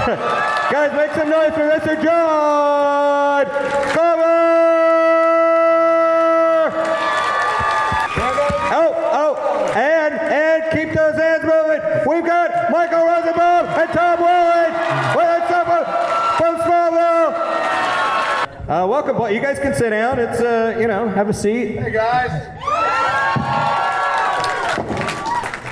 Guys, make some noise for Mr. John Glover! And keep those hands moving. We've got Michael Rosenbaum and Tom Welling with us from Smallville. Welcome, you guys can sit down. It's, have a seat. Hey, guys.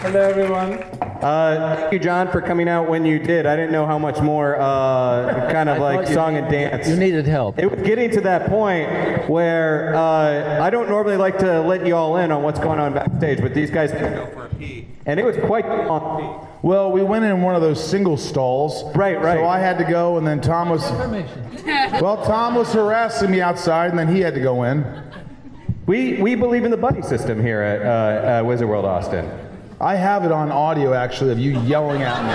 Hello, everyone. Thank you, John, for coming out when you did. I didn't know how much more kind of like song and dance. You needed help. It was getting to that point where I don't normally like to let you all in on what's going on backstage, but these guys had to go for a pee. And it was quite long. Well, we went in one of those single stalls. Right. So I had to go, and then Tom was... Tom was harassing me outside, and then he had to go in. We believe in the buddy system here at Wizard World Austin. I have it on audio, actually, of you yelling at me.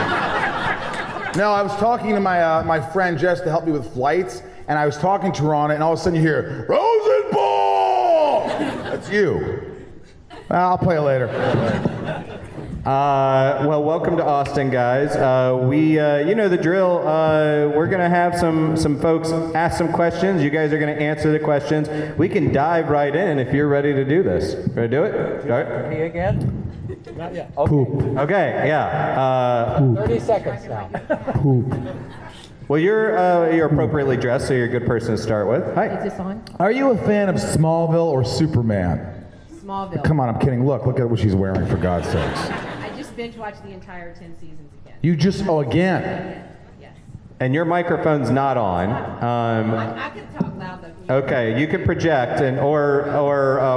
No, I was talking to my friend Jess to help me with flights, and I was talking to her on it, and all of a sudden you hear, Rosenbaum! That's you. I'll play it later. Well, welcome to Austin, guys. You know the drill. We're going to have some folks ask some questions. You guys are going to answer the questions. We can dive right in if you're ready to do this. Ready to do it? Start. Me again? Not yet. Okay. Poop. Okay, yeah. 30 seconds now. Poop. Well, you're appropriately dressed, so you're a good person to start with. Hi. Is this on? Are you a fan of Smallville or Superman? Smallville. Come on, I'm kidding. Look at what she's wearing, for God's sakes. I just binge watched the entire 10 seasons again. You just, again. Yes. And your microphone's not on. I can talk loud though. Okay, you can project, or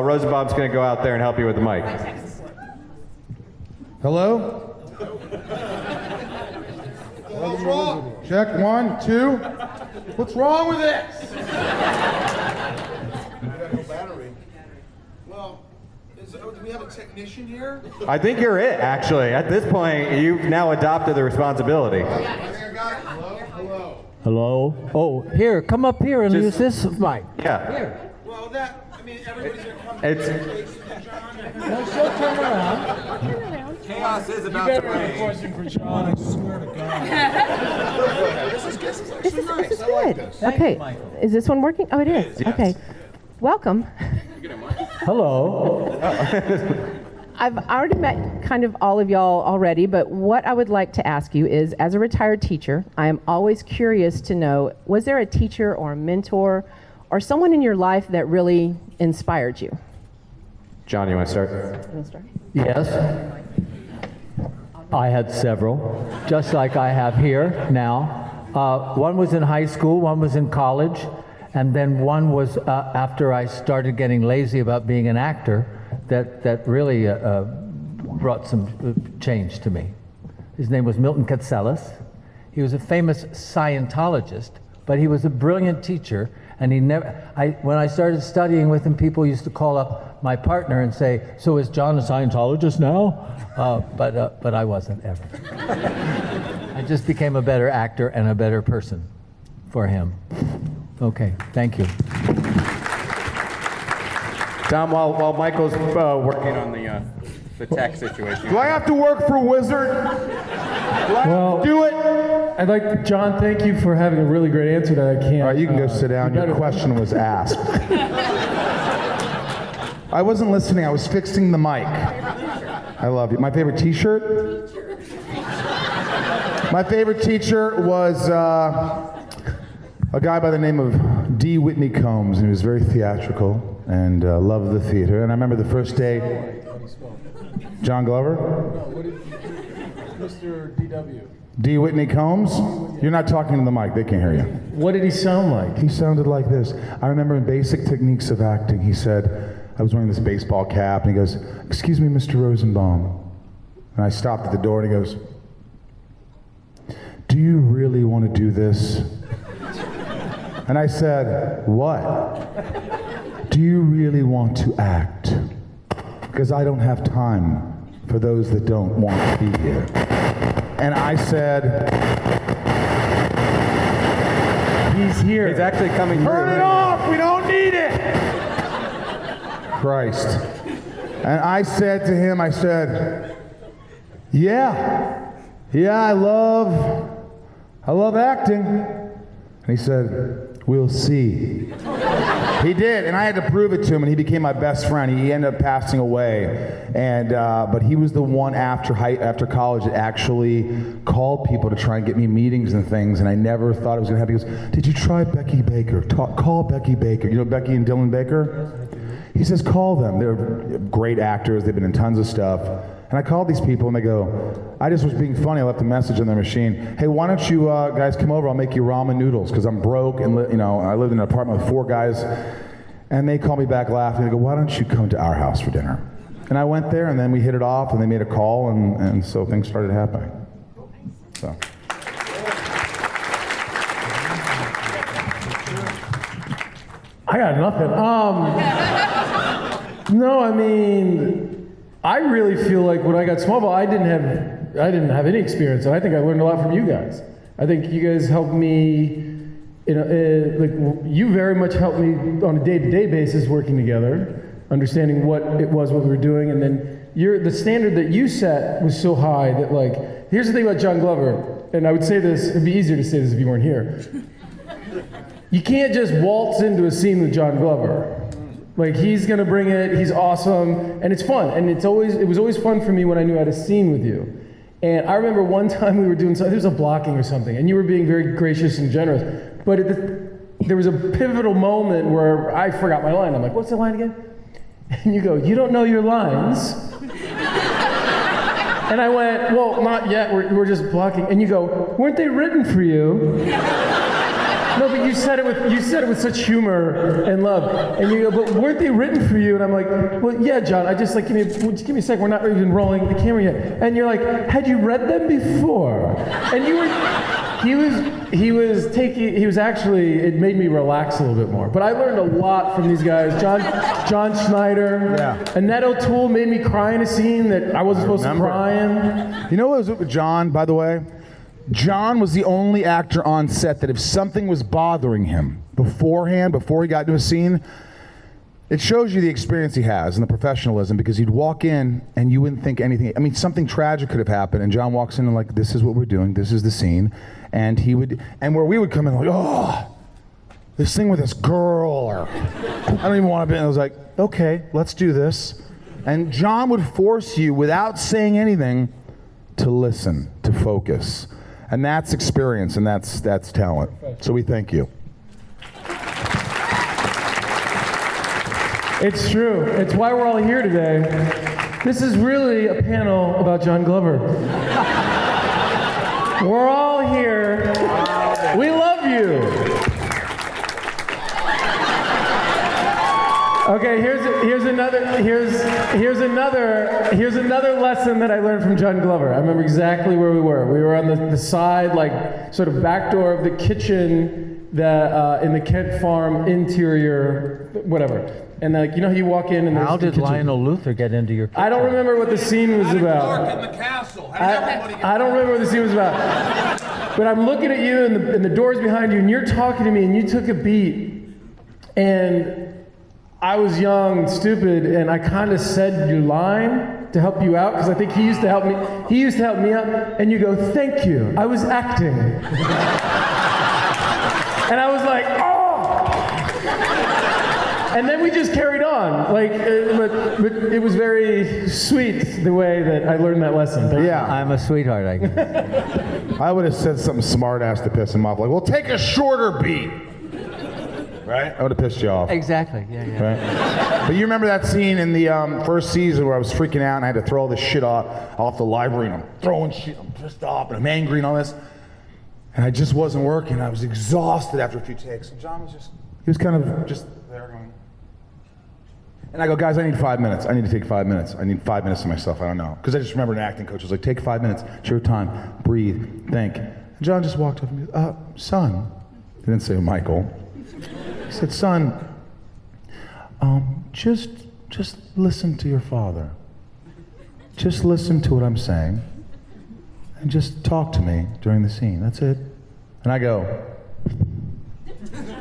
Rosenbaum's going to go out there and help you with the mic. My text is working. Hello? What's wrong? Check, 1, 2. What's wrong with this? No battery. Well, do we have a technician here? I think you're it, actually. At this point, you've now adopted the responsibility. Hello? Hello? Oh, here, come up here and use this mic. Yeah. Here. Well, everybody's gonna come. It's No, she'll turn around. chaos is about to reign. Question for John, I swear to God. This is nice. I like this. Okay. Is this one working? Oh, it is. Yes. Okay. Welcome. Hello. I've already met kind of all of y'all already, but what I would like to ask you is, as a retired teacher, I am always curious to know, was there a teacher or a mentor or someone in your life that really inspired you? John, you want to start? Yes. I had several, just like I have here now. One was in high school, one was in college, and then one was after I started getting lazy about being an actor, that really brought some change to me. His name was Milton Katselas. He was a famous Scientologist, but he was a brilliant teacher, and when I started studying with him, people used to call up my partner and say, "So is John a Scientologist now?" But I wasn't ever. I just became a better actor and a better person for him. Okay, thank you. Tom, while Michael's working on the tech situation. Do I have to work for Wizard? Do I have to do it? I'd like, John, thank you for having a really great answer that I can't. All right, you can go sit down. Your question was asked. I wasn't listening. I was fixing the mic. I love you. My favorite T-shirt? My favorite teacher was a guy by the name of D. Whitney Combs, and he was very theatrical and loved the theater. And I remember the first day. John Glover? Mr. D.W. D. Whitney Combs? You're not talking to the mic. They can't hear you. What did he sound like? He sounded like this. I remember in Basic Techniques of Acting, he said, I was wearing this baseball cap, and he goes, "Excuse me, Mr. Rosenbaum." And I stopped at the door, and he goes, "Do you really want to do this?" And I said, "What?" "Do you really want to act? Because I don't have time for those that don't want to be here." And I said, He's here. He's actually coming through. "Turn it off, we don't need it!" Christ. And I said to him, I I love acting. And he said, we'll see. He did, and I had to prove it to him, and he became my best friend. He ended up passing away, and but he was the one after college that actually called people to try and get me meetings and things, and I never thought it was going to happen. He goes, did you try Becky Baker? Call Becky Baker. You know Becky and Dylan Baker? He says, call them. They're great actors. They've been in tons of stuff. And I called these people, and they go, I just was being funny. I left a message on their machine. Hey, why don't you guys come over? I'll make you ramen noodles, because I'm broke, and I lived in an apartment with 4 guys. And they call me back laughing. They go, why don't you come to our house for dinner? And I went there, and then we hit it off, and they made a call, and so things started happening. So. I got nothing. No, I mean, I really feel like when I got Smallville, I didn't have any experience, and I think I learned a lot from you guys. I think you guys helped me, you very much helped me on a day-to-day basis working together, understanding what it was, what we were doing, and then the standard that you set was so high that, like, here's the thing about John Glover, and I would say this, it'd be easier to say this if you weren't here. You can't just waltz into a scene with John Glover. Like, he's gonna bring it, he's awesome, and it's fun. And it was always fun for me when I knew I had a scene with you. And I remember one time we were doing something, there was a blocking or something, and you were being very gracious and generous. But there was a pivotal moment where I forgot my line. I'm like, what's the line again? And you go, you don't know your lines? And I went, well, not yet, we're just blocking. And you go, weren't they written for you? No, but you said it with such humor and love. And you go, but weren't they written for you? And I'm like, well, yeah, John. I just give me a sec. We're not even rolling the camera yet. And you're like, had you read them before? And he was actually, it made me relax a little bit more. But I learned a lot from these guys. John Schneider, yeah. Annette O'Toole made me cry in a scene that I wasn't supposed to cry in. You know what was with John, by the way? John was the only actor on set that if something was bothering him beforehand, before he got into a scene, it shows you the experience he has and the professionalism, because he'd walk in and you wouldn't think anything. I mean, something tragic could have happened, and John walks in and like, this is what we're doing, this is the scene. And where we would come in like, oh, this thing with this girl, or I don't even want to be, and I was like, okay, let's do this. And John would force you, without saying anything, to listen, to focus. And that's experience, and that's talent. So we thank you. It's true. It's why we're all here today. This is really a panel about John Glover. We're all here. We love you. Okay, here's another lesson that I learned from John Glover. I remember exactly where we were. We were on the side, like, sort of back door of the kitchen that in the Kent Farm interior, whatever. And like, you know how you walk in and how did Lionel Luthor get into your kitchen? I don't remember what the scene was about. In the castle. I don't remember what the scene was about. But I'm looking at you and the door's behind you, and you're talking to me, and you took a beat, and I was young and stupid, and I kind of said your line to help you out, because I think he used to help me. He used to help me out, and you go, "Thank you. I was acting." And I was like, "Oh!" And then we just carried on. Like, but it was very sweet the way that I learned that lesson. But Yeah. I'm a sweetheart, I guess. I would have said something smart ass to piss him off, like, "Well, take a shorter beat." Right? I would have pissed you off. Exactly. Yeah. Right? But you remember that scene in the first season where I was freaking out and I had to throw all this shit off the library, and I'm throwing shit, I'm pissed off and I'm angry and all this. And I just wasn't working. I was exhausted after a few takes. And John he was kind of just there going. And I go, "Guys, I need 5 minutes. I need to take 5 minutes. I need 5 minutes to myself. I don't know." Because I just remember an acting coach was like, "Take 5 minutes. It's your time. Breathe. Think." And John just walked up and goes, "Son." He didn't say Michael. He said, "Son, just listen to your father. Just listen to what I'm saying, and just talk to me during the scene. That's it." And I go,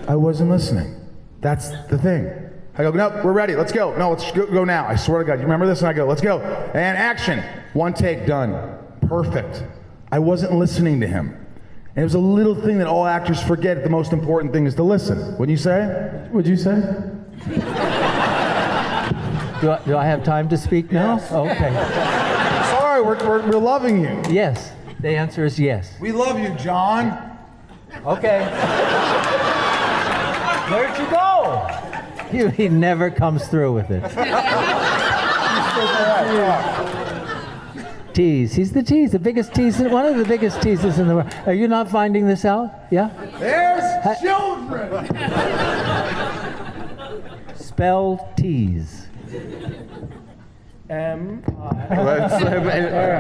"I wasn't listening. That's the thing." I go, "No, we're ready. Let's go. No, let's go now. I swear to God, you remember this?" And I go, "Let's go." And action. 1 take, done. Perfect. I wasn't listening to him. And it was a little thing that all actors forget. The most important thing is to listen. Wouldn't you say? What'd you say? Do I have time to speak now? Yes. Okay. Sorry, we're loving you. Yes. The answer is yes. We love you, John. Okay. Where'd you go? He never comes through with it. Tease. He's the tease, the biggest tease, one of the biggest teases in the world. Are you not finding this out? Yeah? There's children. Spelled tease.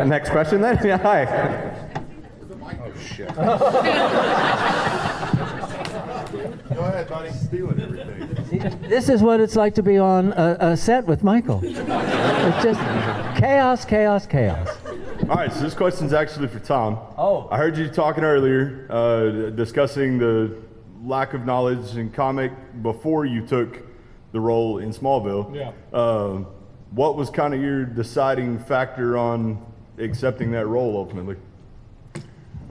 Next question then? Yeah, hi. Oh, shit. Go ahead, buddy. Stealing everything. This is what it's like to be on a set with Michael. It's just chaos, chaos, chaos. All right, so this question's actually for Tom. Oh. I heard you talking earlier, discussing the lack of knowledge in comic before you took the role in Smallville. Yeah. What was kind of your deciding factor on accepting that role ultimately?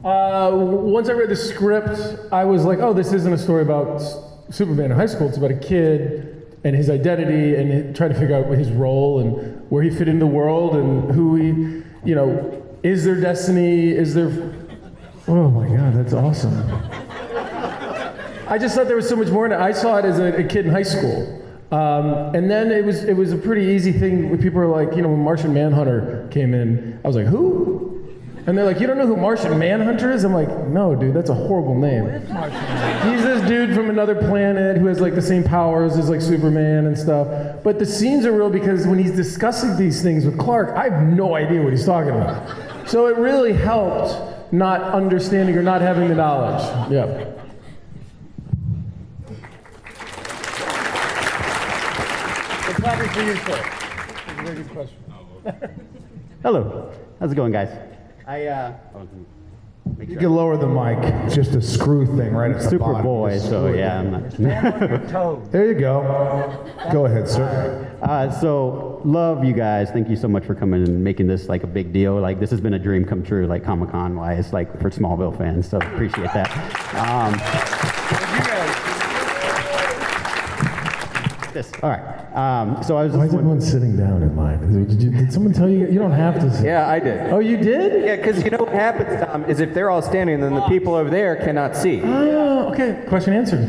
Once I read the script, I was like, oh, this isn't a story about Superman in high school. It's about a kid and his identity and trying to figure out his role and where he fit in the world and who he, is there destiny? Is there... Oh my God, that's awesome. I just thought there was so much more in it. I saw it as a kid in high school. And then it was a pretty easy thing when people were like, when Martian Manhunter came in, I was like, who? And they're like, you don't know who Martian Manhunter is? I'm like, no, dude, that's a horrible name. He's this dude from another planet who has like the same powers as like Superman and stuff. But the scenes are real because when he's discussing these things with Clark, I have no idea what he's talking about. So it really helped not understanding or not having the knowledge. Yeah. It's probably for you, sir. That's a very good question. Hello. How's it going, guys? You can lower the mic. It's just a screw thing right at the Super bottom. boy, so yeah, I'm not. There you go. Go ahead, sir. So love you guys. Thank you so much for coming and making this like a big deal. Like this has been a dream come true, like Comic-Con wise, like for Smallville fans. So appreciate that. All right. So I was. Why is everyone sitting down in line? Did someone tell you? You don't have to sit. Yeah, I did. Oh, you did? Yeah, because you know what happens, Tom, is if they're all standing, then the people over there cannot see. Oh, okay. Question answered.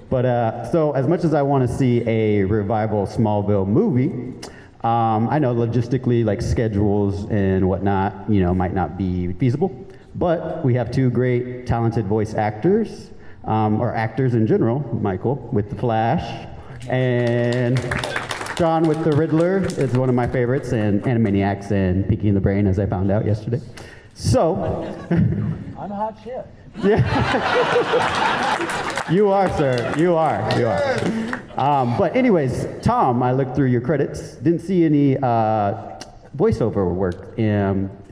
But so as much as I want to see a revival Smallville movie, I know logistically, like schedules and whatnot, might not be feasible. But we have two great, talented voice actors. Or actors in general, Michael with The Flash, and John with The Riddler is one of my favorites, and Animaniacs and Pinky and the Brain, as I found out yesterday. So... I'm a hot shit. Yeah. You are, sir. You are. But anyways, Tom, I looked through your credits, didn't see any voiceover work.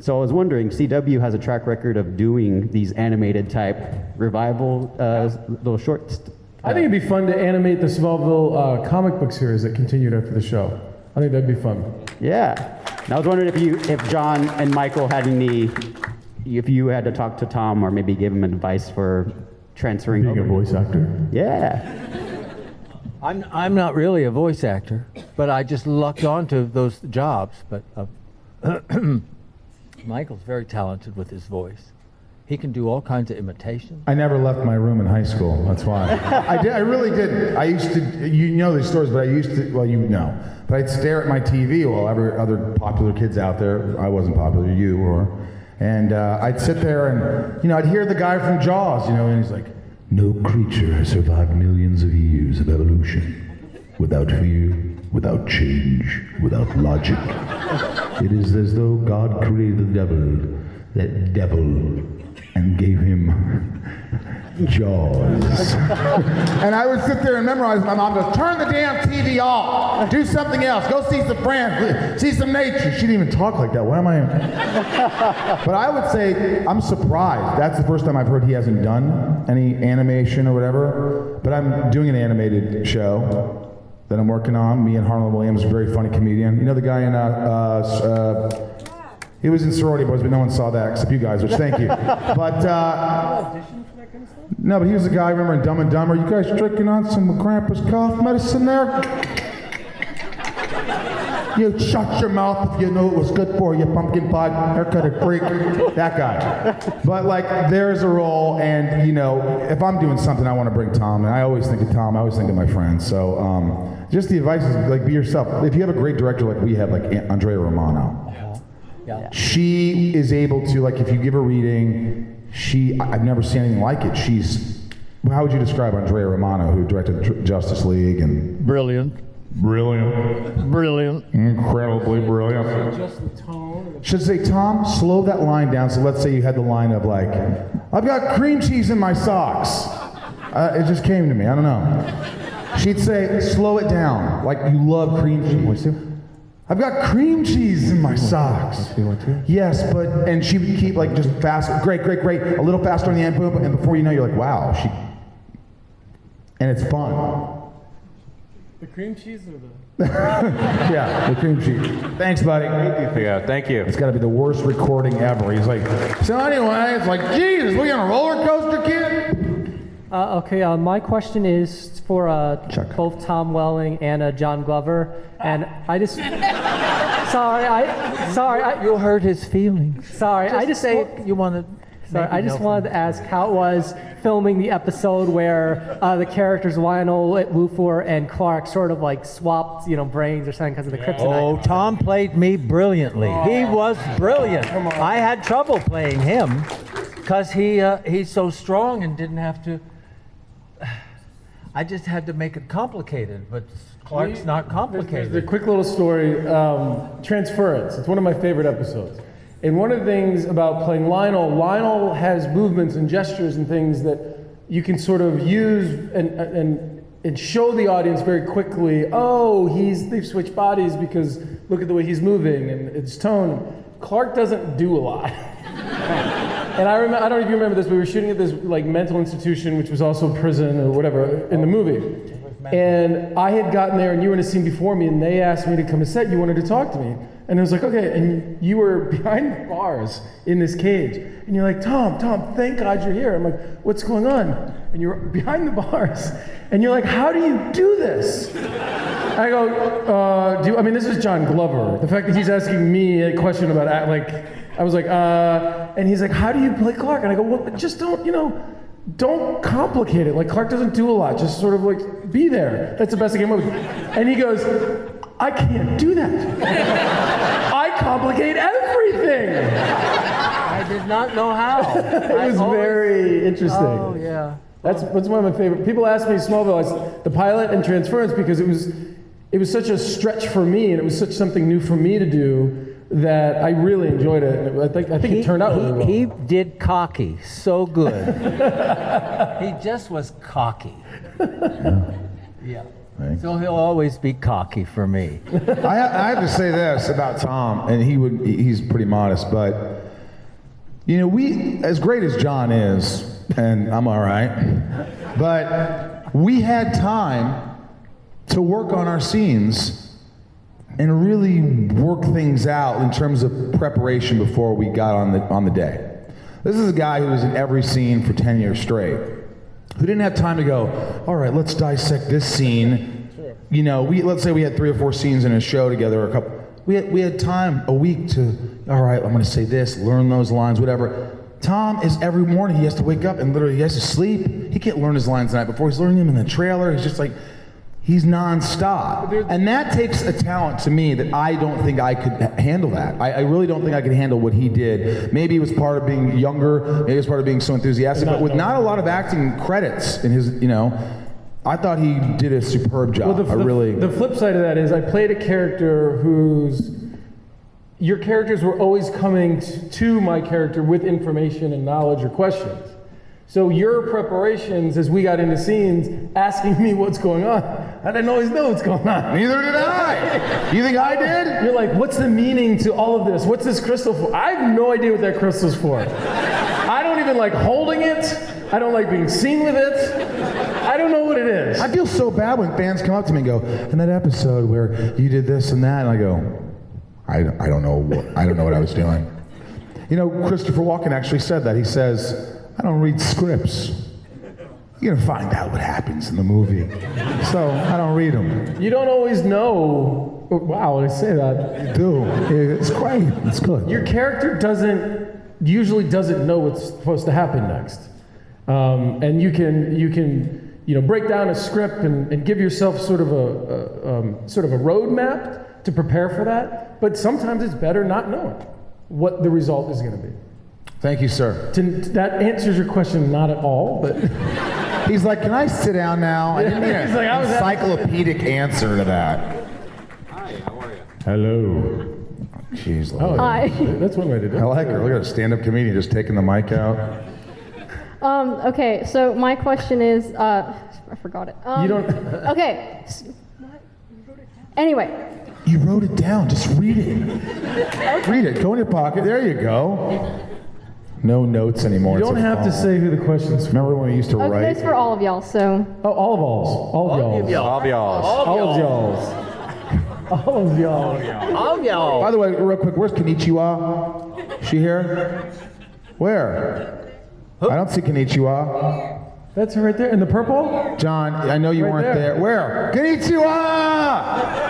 So I was wondering, CW has a track record of doing these animated type revival little shorts. I think it'd be fun to animate the Smallville comic book series that continued after the show. I think that'd be fun. Yeah. And I was wondering if John and Michael had if you had to talk to Tom or maybe give him advice for transferring Being a voice actor. Yeah. I'm not really a voice actor, but I just lucked onto those jobs. But Michael's very talented with his voice. He can do all kinds of imitations. I never left my room in high school. That's why. I really did. I used to, these stories, but I used to, but I'd stare at my TV while other popular kids out there, I wasn't popular, and I'd sit there and, I'd hear the guy from Jaws, and he's like, no creature has survived millions of years of evolution without fear, without change, without logic. It is as though God created that devil, and gave him Jaws. And I would sit there and memorize. My mom goes, turn the damn TV off. Do something else. Go see some friends. See some nature. She didn't even talk like that. Why am I? But I would say, I'm surprised. That's the first time I've heard he hasn't done any animation or whatever. But I'm doing an animated show that I'm working on. Me and Harlan Williams, a very funny comedian. You know the guy in He was in Sorority Boys, but no one saw that except you guys, which thank you. But no, but he was the guy. Remember in Dumb and Dumber? You guys drinking on some Grandpa's cough medicine there? You shut your mouth if you knew it was good for you, pumpkin pie, haircut freak. That guy. But like, there's a role, and you know, if I'm doing something, I want to bring Tom, and I always think of Tom. I always think of my friends. So just the advice is like, be yourself. If you have a great director like we have, like Andrea Romano, she is able to, like, if you give a reading, I've never seen anything like it. How would you describe Andrea Romano, who directed Justice League and? Brilliant. Incredibly brilliant. Just the tone. Should say, Tom, slow that line down. So let's say you had the line of like, I've got cream cheese in my socks. It just came to me, I don't know. She'd say, slow it down, like you love cream cheese. I've got cream cheese in my socks. Yes, but, and she would keep like just fast, great, a little faster on the end, boom, and before you know, you're like, wow, and it's fun. The cream cheese or the? Yeah, the cream cheese. Thanks, buddy. Thank you. It's got to be the worst recording ever. He's like, so anyway, it's like, Jesus, we on a roller coaster, kid? Okay, my question is for both Tom Welling and John Glover, and I just, sorry, You hurt his feelings. sorry, I just say you want to. Sorry, I just wanted to ask how it was filming the episode where the characters Lionel, Luthor, and Clark sort of like swapped, brains or something because of the kryptonite. Oh, Tom played me brilliantly. He was brilliant. I had trouble playing him because he's so strong and didn't have to. I just had to make it complicated, but Clark's not complicated. There's a quick little story, Transference. It's one of my favorite episodes. And one of the things about playing Lionel has movements and gestures and things that you can sort of use and show the audience very quickly, they've switched bodies because look at the way he's moving and its tone. Clark doesn't do a lot. And I don't know if you remember this, we were shooting at this like mental institution, which was also prison or whatever in the movie. And I had gotten there and you were in a scene before me and they asked me to come to set, you wanted to talk to me. And I was like, okay, and you were behind the bars in this cage. And you're like, Tom, thank God you're here. I'm like, what's going on? And you're behind the bars. And you're like, how do you do this? I go, this is John Glover. The fact that he's asking me a question about, I was like, and he's like, how do you play Clark? And I go, well, just don't complicate it. Like, Clark doesn't do a lot. Just sort of like, be there. That's the best I came up with. And he goes, I can't do that. I complicate everything. I did not know how. It was very interesting. Oh, yeah. That's one of my favorite. People ask me Smallville, the pilot and Transference, because it was such a stretch for me, and it was such something new for me to do that I really enjoyed it. I think it turned out really well. He did cocky so good. He just was cocky. Yeah. Thanks. So he'll always be cocky for me. I have to say this about Tom, and he's pretty modest, but we, as great as John is, and I'm all right, but we had time to work on our scenes and really work things out in terms of preparation before we got on the day. This is a guy who was in every scene for 10 years straight, who didn't have time to go, all right, let's dissect this scene. Let's say we had 3 or 4 scenes in a show together, or a couple. We had time, a week to, all right, I'm going to say this, learn those lines, whatever. Tom is every morning, he has to wake up and literally he has to sleep. He can't learn his lines the night before. He's learning them in the trailer. He's just like, he's nonstop. And that takes a talent to me that I don't think I could handle that. I really don't think I could handle what he did. Maybe it was part of being younger, maybe it was part of being so enthusiastic, but with not a lot of acting credits in his, I thought he did a superb job. Well, the flip side of that is I played a character your characters were always coming to my character with information and knowledge or questions. So your preparations as we got into scenes, asking me what's going on, I didn't always know what's going on. Neither did I. You think I did? You're like, what's the meaning to all of this? What's this crystal for? I have no idea what that crystal's for. I don't even like holding it. I don't like being seen with it. I don't know what it is. I feel so bad when fans come up to me and go, in that episode where you did this and that, and I go, I don't know what I was doing. You know, Christopher Walken actually said that. He says, I don't read scripts. You're gonna find out what happens in the movie. So I don't read them. You don't always know. Wow, I say that. You do. It's great. It's good. Your character usually doesn't know what's supposed to happen next. And you can break down a script and give yourself sort of a roadmap to prepare for that. But sometimes it's better not knowing what the result is going to be. Thank you, sir. That answers your question, not at all, but he's like, can I sit down now? I didn't need He's like, I was encyclopedic answer to that. Hi, how are you? Hello. Jeez, Hi. That's one way to do it. I like her. Look at a stand-up comedian just taking the mic out. Okay, so my question is, I forgot it. You don't. Okay. Anyway. You wrote it down. Just read it. Read it. Go in your pocket. There you go. No notes anymore. You don't have to say who the question's for. Remember when we used to Okay, write? that's for all of y'all, so. Oh, all of y'alls. All of y'alls. All of y'all. All of y'alls. All of y'all. All y'all. By the way, real quick, where's Konnichiwa? She here? Where? I don't see Konnichiwa. That's her right there in the purple? John, I know you Right weren't there. there. Where? Konnichiwa!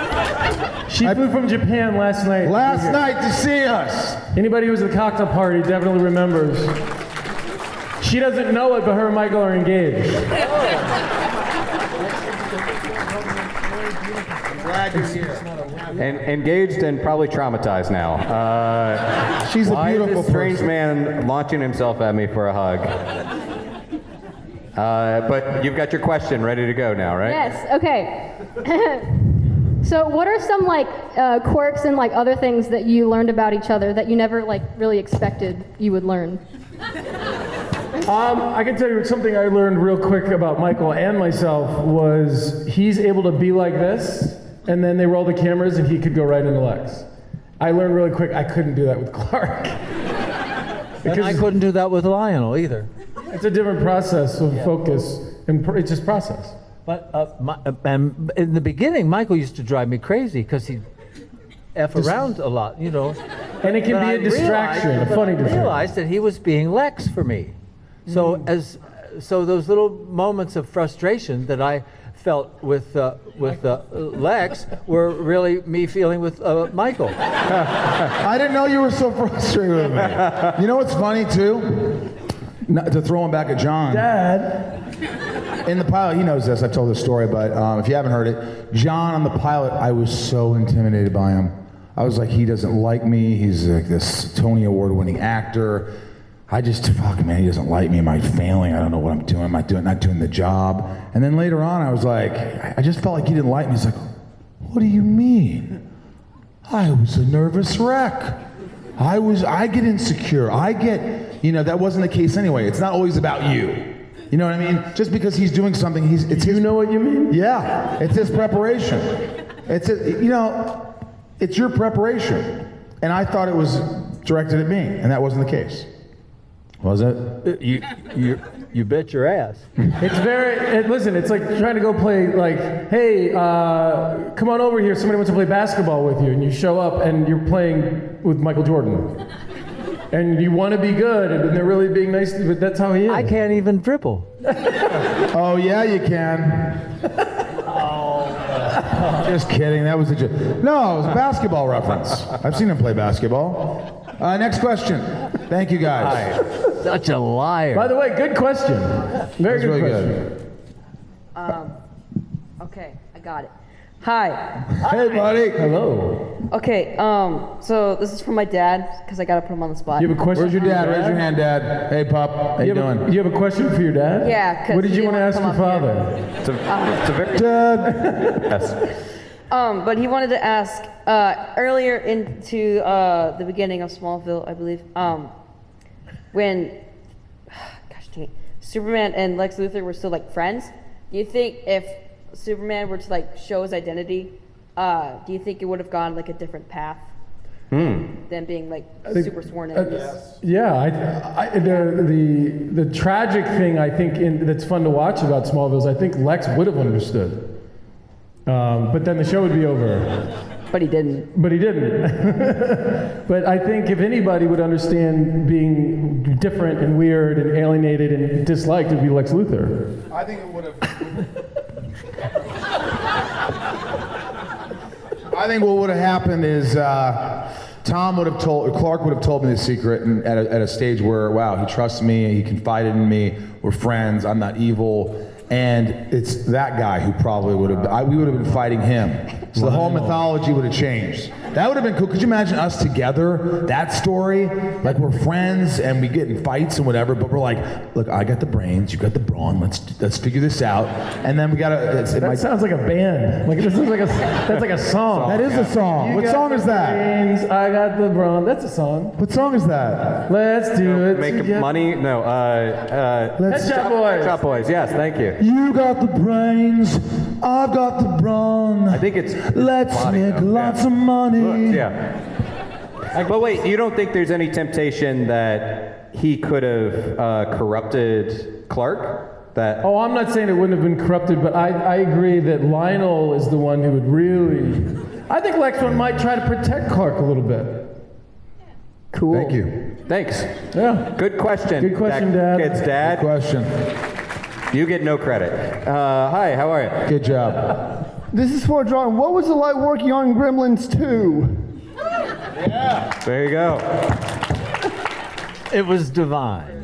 She flew from Japan last night. Last night to see us. Anybody who was at the cocktail party definitely remembers. She doesn't know it, but her and Michael are engaged. I'm glad you're here. And engaged and probably traumatized now. She's a Why is beautiful this strange person. man launching himself at me for a hug? But you've got your question ready to go now, right? Yes, okay. So what are some quirks and other things that you learned about each other that you never really expected you would learn? I can tell you something I learned real quick about Michael and myself was he's able to be like this, and then they roll the cameras and he could go right into Lex. I learned really quick I couldn't do that with Clark. And I couldn't do that with Lionel either. It's a different process of focus, and it's just process. But and in the beginning, Michael used to drive me crazy because he'd F around a lot, you know. And it can But be I a distraction, realized- a funny but I distraction. realized that he was being Lex for me. So so those little moments of frustration that I felt with Lex were really me feeling with Michael. I didn't know you were so frustrated with me. You know what's funny too? Not to throw him back at John. Dad. In the pilot, he knows this. I've told this story, but if you haven't heard it, John on the pilot, I was so intimidated by him. I was like, he doesn't like me. He's like this Tony Award-winning actor. I just, fuck man, he doesn't like me. Am I failing? I don't know what I'm doing. Am I not doing the job? And then later on, I was like, I just felt like he didn't like me. He's like, what do you mean? I was a nervous wreck. I get insecure. That wasn't the case anyway. It's not always about you. You know what I mean? Just because he's doing something, You know what you mean? yeah, it's his preparation. It's your preparation. And I thought it was directed at me, and that wasn't the case. Was it? You bet your ass. Listen, it's like trying to go play, hey, come on over here, somebody wants to play basketball with you, and you show up and you're playing with Michael Jordan. And you want to be good, and they're really being nice to you, but that's how he is. I can't even dribble. Oh, yeah, you can. Just kidding, that was a joke. No, it was a basketball reference. I've seen him play basketball. Next question. Thank you, guys. Such a liar. By the way, good question. Very That's good really question. Okay, I got it. Hi. Hey, buddy. Hello. Okay, so this is from my dad, because I gotta put him on the spot. You have a question? Where's your for dad? Raise your hand, Dad. Hey, pup. How you doing? You have a question for your dad? Yeah, 'cause What did he you want to didn't ask wanna your come up here. father? It's a very Dad. yes. But he wanted to ask, earlier into the beginning of Smallville, I believe, when, gosh dang it, Superman and Lex Luthor were still friends, do you think if Superman were to show his identity, do you think it would have gone a different path than being super sworn in? Yeah, the tragic thing I think that's fun to watch about Smallville is I think Lex would have understood, but then the show would be over. But he didn't. But he didn't. But I think if anybody would understand being different and weird and alienated and disliked, it'd be Lex Luthor. I think it would have. I think what would have happened is Clark would have told me the secret, and at a stage where, wow, he trusts me, he confided in me, we're friends, I'm not evil. And it's that guy who probably would have, we would have been fighting him. So the whole mythology would have changed. That would have been cool. Could you imagine us together, that story? Like we're friends and we get in fights and whatever, but we're like, look, I got the brains, you got the brawn, let's figure this out. And then we gotta, that sounds like a band. Like, that's like a song. That is a song. What song is that? Brains, I got the brawn. That's a song. What song is that? Let's do it. Make money? No. Let's Shop Boys. Shop Boys. Yes, thank you. You got the brains, I've got the brawn. I think it's. Let's make lots of money. Yeah. But wait, you don't think there's any temptation that he could have corrupted Clark? That. Oh, I'm not saying it wouldn't have been corrupted, but I agree that Lionel is the one who would really. I think Lex might try to protect Clark a little bit. Cool. Thank you. Thanks. Yeah. Good question. Good question, Dad. Kid's dad. Good question. You get no credit. Hi, how are you? Good job. This is for John. What was it like working on Gremlins 2? Yeah. There you go. It was divine.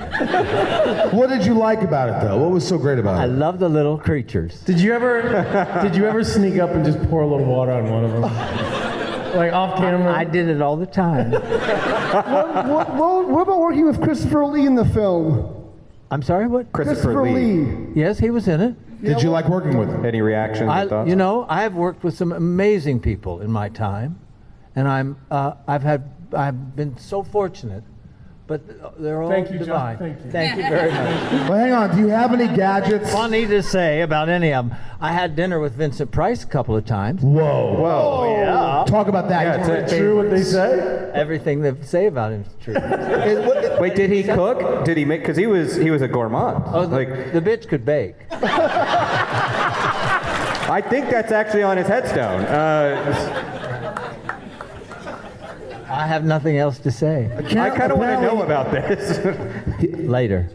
What did you like about it, though? What was so great about it? I love the little creatures. Did you ever sneak up and just pour a little water on one of them? Like off camera? I did it all the time. What about working with Christopher Lee in the film? I'm sorry, what? Christopher Lee. Yes, he was in it. Did you like working with him? Any reactions or thoughts? You know, I've worked with some amazing people in my time, and I've been so fortunate. But they're all Thank you, divine. John. Thank you. Thank you very much. Well, hang on. Do you have any gadgets? Funny to say about any of them. I had dinner with Vincent Price a couple of times. Whoa. Whoa. Yeah. Talk about that. Yeah, Is it true what they say? Everything they say about him is true. Wait, did he cook? Did he make? Because he was a gourmand. Oh, the bitch could bake. I think that's actually on his headstone. I have nothing else to say. I kind of want to know about this. Later.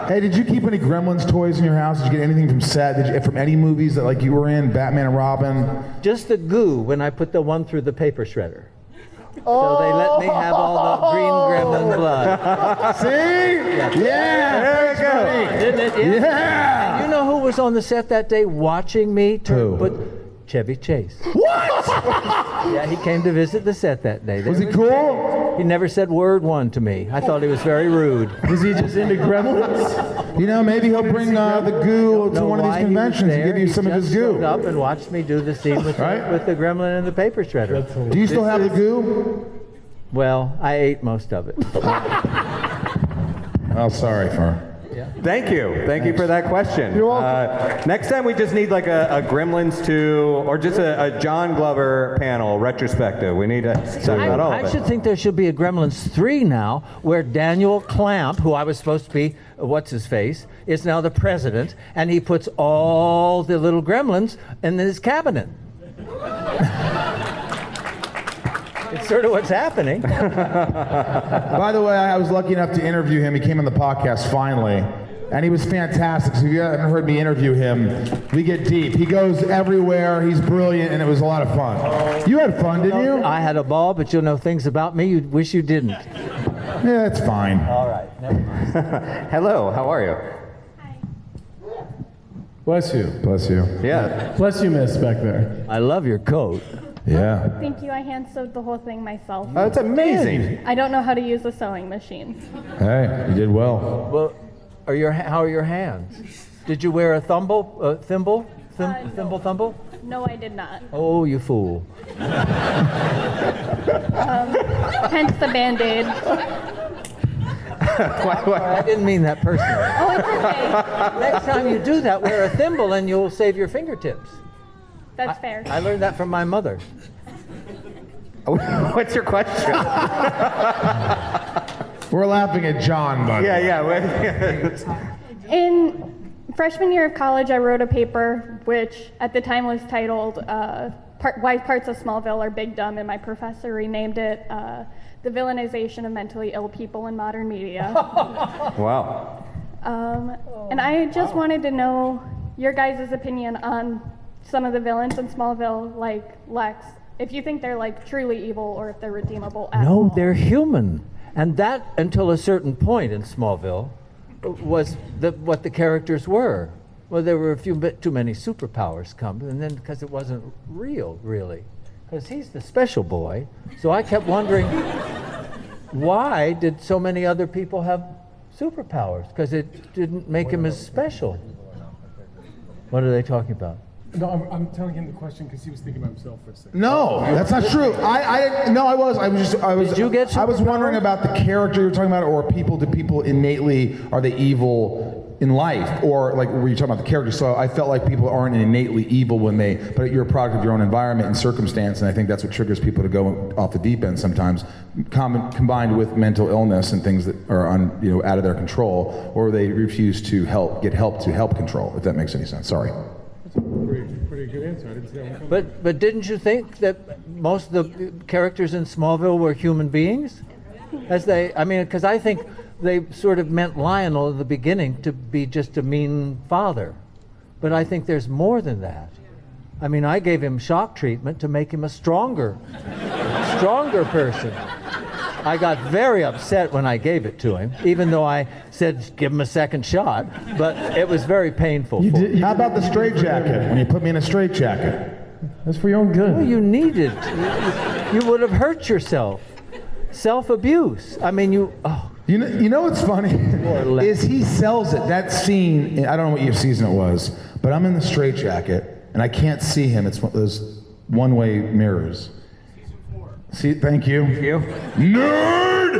Hey, did you keep any Gremlins toys in your house? Did you get anything from set? From any movies that like you were in? Batman and Robin? Just the goo when I put the one through the paper shredder. So they let me have all the green gremlin blood. See? Yeah. There you go. Didn't it? Yeah. And you know who was on the set that day watching me turn? Who? Chevy Chase. What? Yeah, he came to visit the set that day. Was he cool? He never said word one to me. I thought he was very rude. Was he just into Gremlins? You know, maybe he'll bring the goo to one of these conventions and give you some of his goo. He up and watched me do the scene with the gremlin and the paper shredder. Do you still have the goo? Well, I ate most of it. Oh, sorry, Fern. Thank you for that question. You're welcome. Next time we just need like a Gremlins 2 or just a John Glover panel retrospective. We need to talk about all of it. I should think there should be a Gremlins 3 now, where Daniel Clamp, who I was supposed to be, what's his face, is now the president, and he puts all the little gremlins in his cabinet. It's sort of what's happening. By the way, I was lucky enough to interview him. He came on the podcast finally, and he was fantastic. So if you haven't heard me interview him, we get deep. He goes everywhere. He's brilliant, and it was a lot of fun. You had fun, didn't you? I had a ball, but you'll know things about me you wish you didn't. Yeah, it's fine. All right, never mind. Hello, how are you? Bless you. Bless you. Yeah. Bless you, miss, back there. I love your coat. Yeah. Thank you. I hand sewed the whole thing myself. Oh, it's amazing. I don't know how to use a sewing machine. Hey, you did well. Well, how are your hands? Did you wear a thimble? Thimble? No, I did not. Oh, you fool. Hence the Band-Aid. I didn't mean that personally. Oh, it's okay. Next time you do that, wear a thimble and you'll save your fingertips. That's fair. I learned that from my mother. What's your question? We're laughing at John, buddy. Yeah. In freshman year of college, I wrote a paper which at the time was titled why parts of Smallville are big dumb, and my professor renamed it the villainization of mentally ill people in modern media. Wow. And I just wanted to know your guys' opinion on some of the villains in Smallville, like Lex, if you think they're like truly evil or if they're redeemable at all. No, they're human. And that, until a certain point in Smallville, was what the characters were. Well, there were a few bit too many superpowers come, and then because it wasn't real, really. Because he's the special boy. So I kept wondering, why did so many other people have superpowers? Because it didn't make him as special. What are they talking about? No, I'm telling him the question because he was thinking about himself for a second. No, that's not true. I was wondering about the character you were talking about, or people, do people innately, are they evil in life? Or like, were you talking about the character? So I felt like people aren't innately evil but you're a product of your own environment and circumstance, and I think that's what triggers people to go off the deep end sometimes, combined with mental illness and things that are out of their control, or they refuse to get help to help control, if that makes any sense. Sorry. Pretty good answer. I didn't see that one. But didn't you think that most of the characters in Smallville were human beings? Because I think they sort of meant Lionel in the beginning to be just a mean father. But I think there's more than that. I mean, I gave him shock treatment to make him a stronger person. I got very upset when I gave it to him, even though I said give him a second shot, but it was very painful. How about the straitjacket, when you put me in a straitjacket? That's for your own good. Well, you needed. You would have hurt yourself. Self-abuse. I mean, You know what's funny? Is he sells it, that scene, I don't know what season it was, but I'm in the straitjacket, and I can't see him. It's those one-way mirrors. See, thank you. Thank you. Nerd!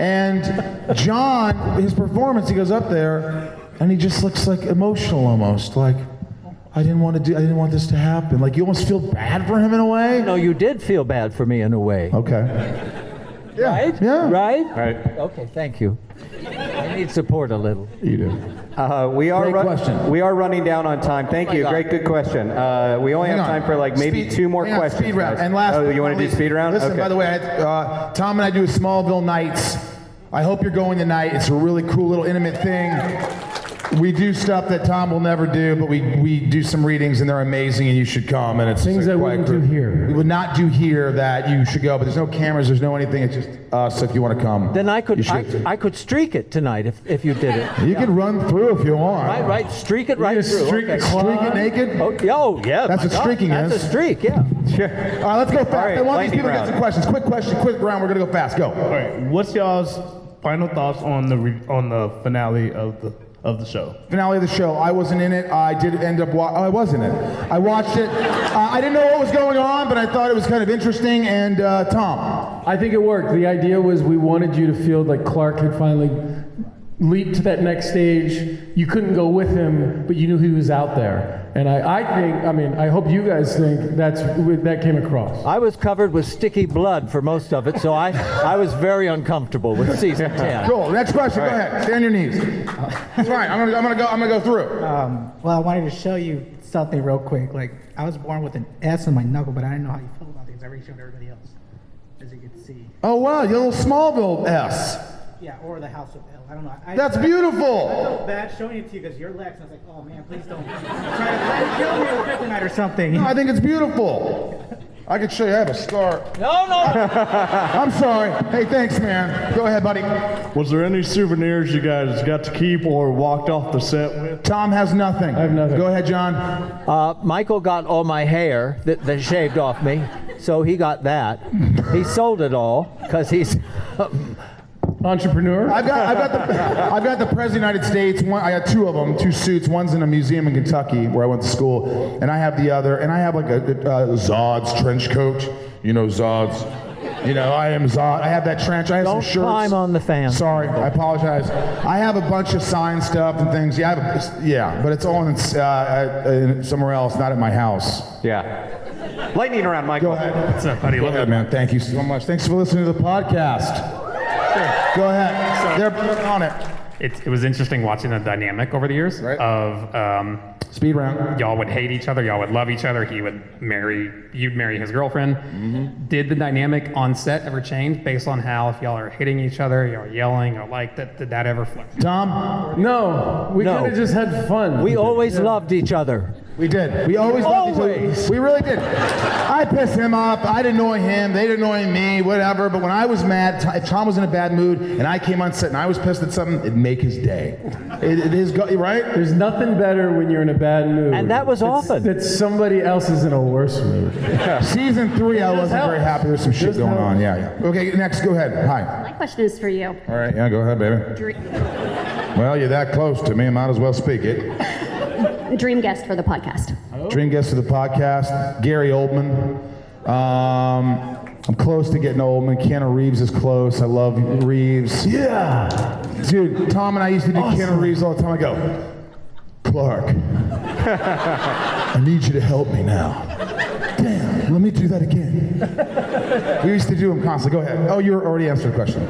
And John, his performance, he goes up there, and he just looks like emotional almost, like, I didn't want this to happen. Like, you almost feel bad for him in a way. No, you did feel bad for me in a way. Okay. Yeah. Right? Yeah. Right? Right. Okay, thank you. I need support a little. You do. We are Great question. We are running down on time. Thank you. Great, good question. We only have time for maybe two more questions. Speed round. guys. And last. Oh, you want to do speed round? Listen, Okay. by the way, Tom and I do Smallville nights. I hope you're going tonight. It's a really cool little intimate thing. We do stuff that Tom will never do, but we do some readings, and they're amazing, and you should come. And it's things I wouldn't do here. We would not do here that you should go, but there's no cameras, there's no anything. It's just us. If you want to come, then I could streak it tonight if you did it. You could run through if you want. Right. Streak it right through. Streak it naked. Oh yeah. That's what streaking is. That's a streak. Yeah. Sure. All right, let's go fast. All right, I want these lightning people to get round. some questions. Quick question, quick round. We're gonna go fast. Go. All right. What's y'all's final thoughts on the finale of the show? Finale of the show. I wasn't in it. I did end up. I was in it. I watched it. I didn't know what was going on, but I thought it was kind of interesting. And Tom, I think it worked. The idea was we wanted you to feel like Clark had finally leaped to that next stage. You couldn't go with him, but you knew he was out there. And I hope you guys think that came across. I was covered with sticky blood for most of it, so I was very uncomfortable with season 10. Cool. Next question. Go ahead. Stay on your knees. It's fine. I'm gonna go through. Well, I wanted to show you something real quick. Like, I was born with an S on my knuckle, but I didn't know how you feel about things. I already showed everybody else, as you can see. Oh wow, your little Smallville S. Yeah, or the House of L. I don't know. That's beautiful. I felt bad showing it to you because you're Lex. I was like, oh man, please don't try to kill me with kryptonite or something. No, I think it's beautiful. I could show you. I have a scar. No. I'm sorry. Hey, thanks, man. Go ahead, buddy. Was there any souvenirs you guys got to keep or walked off the set with? Tom has nothing. I have nothing. Go ahead, John. Michael got all my hair that they shaved off me, so he got that. He sold it all because he's entrepreneur. I've got the President of the United States. I got two of them, two suits. One's in a museum in Kentucky where I went to school, and I have the other. And I have like a Zod's trench coat. You know Zod's. You know, I am Zod. I have that trench. I have some shirts. Don't climb on the fan. Sorry, I apologize. I have a bunch of signed stuff and things. Yeah, but it's all in somewhere else, not at my house. Yeah. Lightning round, Michael. Go ahead. What's up, buddy? Go ahead, man. Thank you so much. Thanks for listening to the podcast. Go ahead. They're on it. it was interesting watching the dynamic over the years of speed round. Y'all would hate each other, y'all would love each other. You'd marry his girlfriend. Mm-hmm. Did the dynamic on set ever change based on how if y'all are hitting each other, y'all are yelling, or like that? Did that ever flip? Tom? No, we kind of just had fun. We always loved each other. We did. We always loved each other. We really did. I pissed him up. I'd annoy him. They'd annoy me, whatever. But when I was mad, if Tom was in a bad mood and I came on set and I was pissed at something, it'd make his day. It is, right? There's nothing better when you're in a bad mood. And that was often. That somebody else is in a worse mood. Season 3, I wasn't very happy. There's some shit going on. Yeah. Okay, next, go ahead. Hi. My question is for you. All right, yeah, go ahead, baby. Well, you're that close to me. I might as well speak it. Dream guest for the podcast. Dream guest for the podcast, Gary Oldman. I'm close to getting Oldman. Keanu Reeves is close. I love Reeves. Yeah. Dude, Tom and I used to do Keanu Reeves all the time. I go, Clark, I need you to help me now. Damn, let me do that again. We used to do them constantly. Go ahead. Oh, you already answered the question.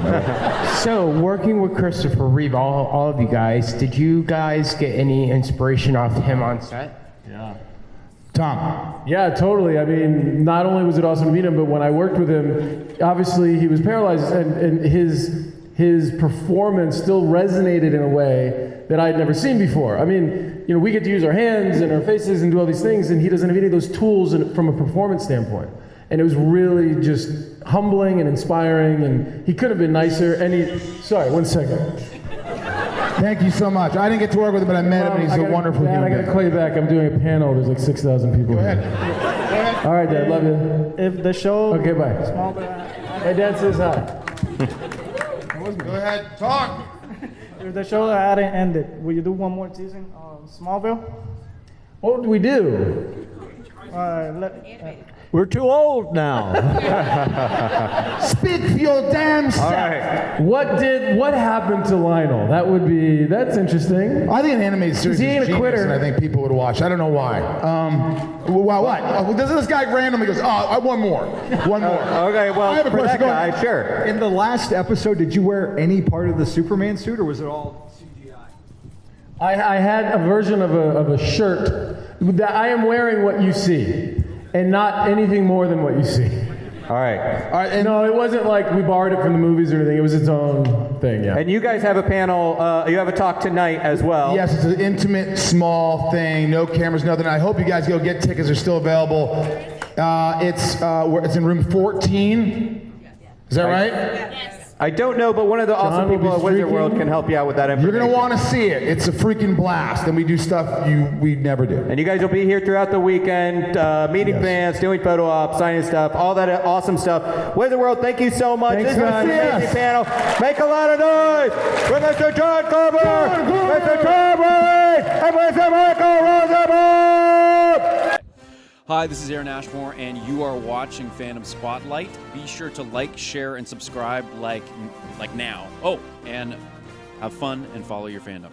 So, working with Christopher Reeve, all of you guys, did you guys get any inspiration off him on set? Yeah. Tom. Yeah, totally. I mean, not only was it awesome to meet him, but when I worked with him, obviously he was paralyzed, and his performance still resonated in a way that I'd never seen before. I mean, you know, we get to use our hands and our faces and do all these things, and he doesn't have any of those tools from a performance standpoint. And it was really just humbling and inspiring, and he could have been nicer. And sorry, 1 second. Thank you so much. I didn't get to work with him, but I met him, and he's a wonderful human I being. gotta call you back. I'm doing a panel. There's like 6,000 people here. All right, Dad. Love you. If the show... Okay, bye. Hey, Dad says hi. Go ahead, talk. If the show hadn't ended, will you do one more season of Smallville? What would we do? We're too old now. Speak for your damn self. All right. What happened to Lionel? That's interesting. I think an animated series he ain't is a genius, quitter. and I think people would watch. I don't know why. Well, what? Oh, this guy randomly goes, one more. Okay, well, I have a for question. that guy, sure. In the last episode, did you wear any part of the Superman suit, or was it all CGI? I had a version of a shirt that I am wearing what you see, and not anything more than what you see. All right. And no, it wasn't like we borrowed it from the movies or anything. It was its own thing, yeah. And you guys have a panel, you have a talk tonight as well. Yes, it's an intimate, small thing. No cameras, nothing. I hope you guys go get tickets. They're still available. It's in room 14. Is that right? Yes. I don't know, but one of the awesome people at Wizard World can help you out with that information. You're going to want to see it. It's a freaking blast, and we do stuff we never do. And you guys will be here throughout the weekend, meeting fans, doing photo ops, signing stuff, all that awesome stuff. Wizard World, thank you so much. Thanks, This was an amazing panel. Make a lot of noise for Mr. John Glover, Mr. Tom Ray, and Mr. Michael Rosenbaum. Hi, this is Aaron Ashmore, and you are watching Fandom Spotlight. Be sure to like, share, and subscribe like now. Oh, and have fun and follow your fandom.